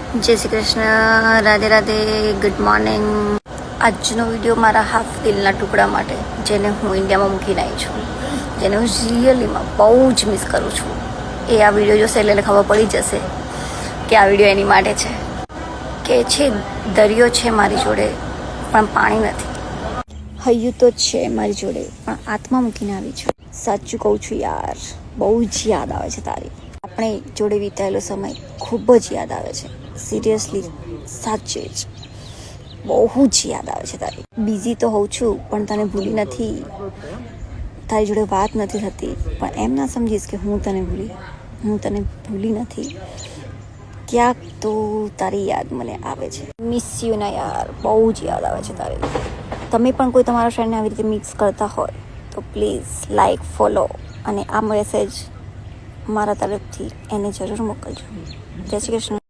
જય Shri Krishna, Radhe Radhe, good morning. આજનો video મારા હાફ દિલના ટુકડા માટે, જેને હું ઇન્ડિયામાં મૂકીને આવી છું, જેને હું રિયલીમાં બહુ જ મિસ કરું છું. એ આ વિડીયો જોશે એટલે ખબર પડી જશે કે આ વિડીયો એની માટે છે. કે છે દરિયો છે મારી જોડે પણ પાણી નથી, હૈયું તો છે મારી જોડે પણ આત્મા મૂકીને આવી છું. સાચું કહું છું યાર, બહુ જ યાદ આવે છે તારી. આપણે જોડે વિતાયેલો સમય ખૂબ જ યાદ આવે છે. સિરિયસલી, સાચે જ બહુ જ યાદ આવે છે તારી. બિઝી તો હોઉં છું પણ તને ભૂલી નથી. તારી જોડે વાત નથી થતી પણ એમ ના સમજીશ કે હું તને ભૂલી નથી. ક્યાંક તો તારી યાદ મને આવે છે. મિસ યુ ના યાર, બહુ જ યાદ આવે છે તારી. તમે પણ કોઈ તમારા ફ્રેન્ડને આવી રીતે મિક્સ કરતા હોય તો પ્લીઝ લાઈક, ફોલો અને આ મેસેજ મારા તરફથી એને જરૂર મોકલજો. જય શ્રી કૃષ્ણ.